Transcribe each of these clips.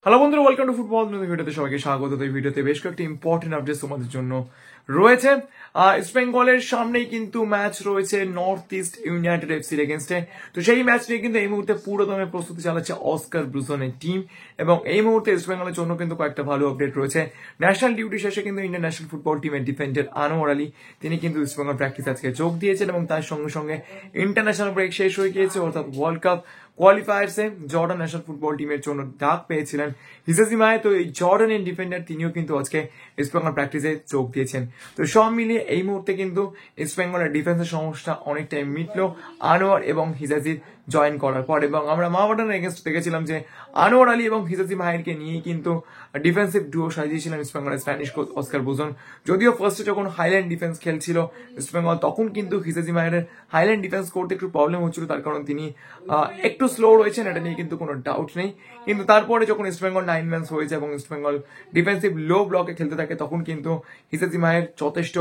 Hello বন্ধুরা, welcome to football ভিডিওতে সবাইকে স্বাগত। এই ভিডিওতে বেশ কয়েকটি ইম্পর্টেন্ট আপডেট তোমাদের জন্য রয়েছে। ইস্ট বেঙ্গলের সামনেই কিন্তু ম্যাচ রয়েছে নর্থ ইস্ট ইউনাইটেড এফসির এগেনস্টে। তো সেই ম্যাচ নিয়ে কিন্তু এই মুহূর্তে পুরোদমে প্রস্তুতি চালাচ্ছে অস্কার ব্রুজনের টিম, এবং এই মুহূর্তে ইস্ট বেঙ্গলের জন্য কিন্তু কয়েকটা ভালো আপডেট রয়েছে। ন্যাশনাল ডিউটি শেষে কিন্তু ইন্ডিয়ান ন্যাশনাল ফুটবল টিমের ডিফেন্ডার আনোয়ার আলী তিনি কিন্তু ইস্ট বেঙ্গল প্র্যাকটিস আজকে যোগ দিয়েছেন, এবং তার সঙ্গে সঙ্গে ইন্টারন্যাশনাল ব্রেক শেষ হয়ে গিয়েছে, অর্থাৎ ওয়ার্ল্ড কাপ কোয়ালিফায়ার্সে জর্ডান ন্যাশনাল ফুটবল টিমের জন্য ডাক পেয়েছিলেন হিজাজি মাহে। তো এই জর্ডানের ডিফেন্ডার তিনিও কিন্তু আজকে ইস্ট বেঙ্গল প্র্যাকটিসে যোগ দিয়েছেন। তো সব মিলিয়ে এই মুহূর্তে কিন্তু ইস্ট বেঙ্গলের ডিফেন্সের সমস্যা অনেকটাই মিটলো আনোয়ার এবং হিজাজির জয়েন করার পর। এবং আমরা মাহবাডানের এগেনস্ট দেখেছিলাম যে আনোয়ার আলী এবং হিজাজি মাহেরকে নিয়ে কিন্তু ডিফেন্সিভ ডুও সাজিয়েছিলেন ইস্ট বেঙ্গলের স্প্যানিশ কোচ অস্কার ব্রুজন। যদিও ফার্স্টে যখন হাইল্যান্ড ডিফেন্স খেলছিল ইস্ট বেঙ্গল, তখন কিন্তু হিজাজি মাহের হাইল্যান্ড ডিফেন্স করতে একটু প্রবলেম হচ্ছিল, তার কারণ তিনি একটু স্লো রয়েছেন, এটা নিয়ে কিন্তু কোনো ডাউট নেই। কিন্তু তারপরে যখন ইস্ট বেঙ্গল 9 ম্যাচ হয়েছে এবং ইস্ট বেঙ্গল ডিফেন্সিভ লো ব্লকে খেলতে থাকে, তখন কিন্তু হিজাজি মাহের যথেষ্ট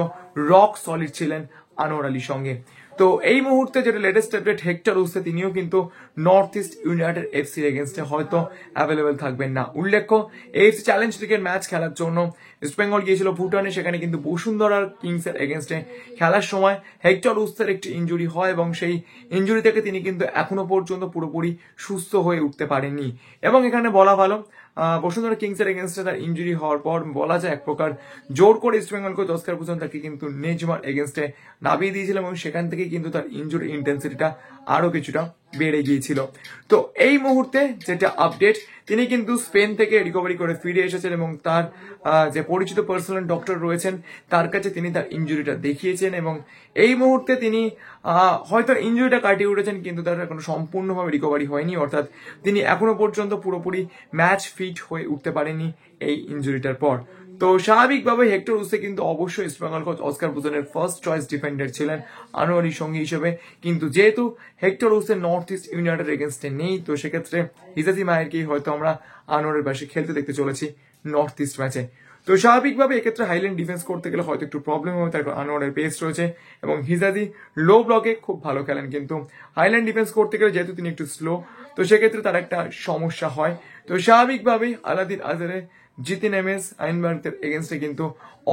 রক সলিড ছিলেন আনোয়ার আলীর সঙ্গে। তো এই মুহূর্তে যেটা লেটেস্ট আপডেট, হেক্টর উসে তিনিও কিন্তু নর্থ ইস্ট ইউনাইটেড এফসির এগেনস্টে হয়তো অ্যাভেলেবেল থাকবেন না। উল্লেখ্য, এফসি চ্যালেঞ্জ লিগের ম্যাচ খেলার জন্য ইস্ট বেঙ্গল গিয়েছিল ভুটানে, সেখানে কিন্তু বসুন্ধরা কিংস এর এগেনস্টে খেলার সময় হেক্টর উসের একটি ইনজুরি হয়, এবং সেই ইনজুরি থেকে তিনি কিন্তু এখনো পর্যন্ত পুরোপুরি সুস্থ হয়ে উঠতে পারেননি। এবং এখানে বলা ভালো, বসুন্ধরা কিংস এর এগেনস্টে তার ইনজুরি হওয়ার পর বলা যায় এক প্রকার জোর করে east Bengal coach Oscar Bruzon তাকে কিন্তু নেজমার এগেনস্টে নামিয়ে দিয়েছিলেন, এবং সেখান থেকে কিন্তু তার ইনজুরি ইন্টেন্সিটিটা আরো কিছুটা বেড়ে গিয়েছিল। তো এই মুহূর্তে যেটা আপডেট, তিনি কিন্তু স্পেন থেকে রিকভারি করে ফিরে এসেছেন, এবং তার যে পরিচিত পার্সোনাল ডক্টর রয়েছেন তার কাছে তিনি তার ইনজুরিটা দেখিয়েছেন, এবং এই মুহূর্তে তিনি হয়তো ইনজুরিটা কাটিয়ে উঠেছেন, কিন্তু তার এখনো সম্পূর্ণভাবে রিকভারি হয়নি, অর্থাৎ তিনি এখনো পর্যন্ত পুরোপুরি ম্যাচ ফিট হয়ে উঠতে পারেননি এই ইনজুরিটার পর। তো স্বাভাবিকভাবে হেক্টর উসে কিন্তু অবশ্যই ইস্ট বেঙ্গল কোচ অস্কার ব্রুজনের ফার্স্ট চয়েস ডিফেন্ডার ছিলেন আনোয়ারির সঙ্গী হিসেবে, কিন্তু যেহেতু হেক্টর উসে নর্থ ইস্ট ইউনাইটেড এগেনস্টে নেই, তো সেক্ষেত্রে হিজাজি মাহেরকেই হয়তো আমরা আনোয়ারের পাশে খেলতে দেখতে চলেছি নর্থ ইস্ট ম্যাচে। তো স্বাভাবিকভাবে এক্ষেত্রে হাইল্যান্ড ডিফেন্স করতে গেলে হয়তো একটু প্রবলেম হবে, তার কারণ আনোয়ারের পেস রয়েছে এবং হিজাজি লো ব্লকে খুব ভালো খেলেন, কিন্তু হাইল্যান্ড ডিফেন্স করতে গেলে যেহেতু তিনি একটু স্লো, তো সেক্ষেত্রে তার একটা সমস্যা হয়। তো স্বাভাবিকভাবেই আলাদিন আজারে, জিতিন এমএস, আইনবার্গের এগেনস্টে কিন্তু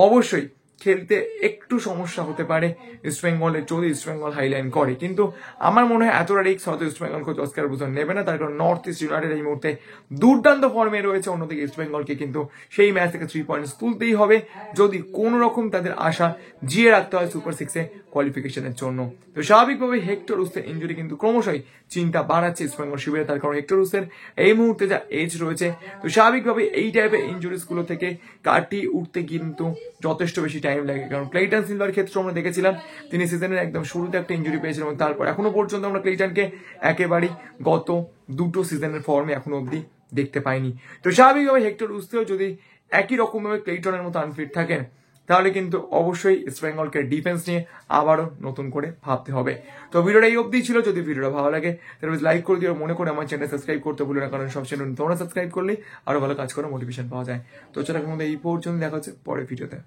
অবশ্যই খেলতে একটু সমস্যা হতে পারে ইস্ট বেঙ্গলের, যদি ইস্ট বেঙ্গল হাইলাইন করে। কিন্তু আমার মনে হয় এতটা রিস্ক হয়তো east Bengal coach Oscar Bruzon নেবে না, তার কারণ নর্থ ইস্ট ইউনাইটেড এই মুহূর্তে দুর্দান্ত ফর্মে রয়েছে। অন্যদিকে ইস্ট বেঙ্গলকে কিন্তু সেই ম্যাচ থেকে 3 পয়েন্টস তুলতেই হবে যদি কোন রকম তাদের আশা জিয়ে রাখতে হয় সুপার 6-এ কোয়ালিফিকেশনের জন্য। তো স্বাভাবিকভাবে হেক্টর উসের ইনজুরি কিন্তু ক্রমশই চিন্তা বাড়াচ্ছে ইস্ট বেঙ্গল শিবিরে, তার কারণ হেক্টর উসের এই মুহূর্তে যা এজ রয়েছে, তো স্বাভাবিকভাবে এই টাইপের ইনজুরিস গুলো থেকে কাটিয়ে উঠতে কিন্তু যথেষ্ট বেশি টাইম লাগে। কারণ ক্লেইটন সিলভার ক্ষেত্রে আমরা দেখেছিলাম তিনি সিজনের একদম শুরুতে একটা ইনজুরি পেয়েছিলেন, এবং তারপর এখনো পর্যন্ত আমরা ক্লেইটনকে একেবারেই গত দুটো সিজনের ফর্মে এখনো অব্দি দেখতে পাইনি। তো স্বাভাবিকভাবে হেক্টর উসেও যদি একই রকম ভাবে ক্লেইটনের মতো আনফিট থাকেন, তাহলে কিন্তু অবশ্যই ইস্ট বেঙ্গলকে ডিফেন্স নিয়ে আবারও নতুন করে ভাবতে হবে। তো ভিডিওটা এই অবধি ছিল। যদি ভিডিওটা ভালো লাগে তাহলে লাইক করে দিও, মনে করে আমার চ্যানেল সাবস্ক্রাইব করতে ভুলো না, কারণ সব চ্যানেল তোমরা সাবস্ক্রাইব করলে আরো ভালো কাজ করে মোটিভেশন পাওয়া যায়। তো চলো এখন এই পর্যন্ত দেখা হচ্ছে পরের ভিডিওতে।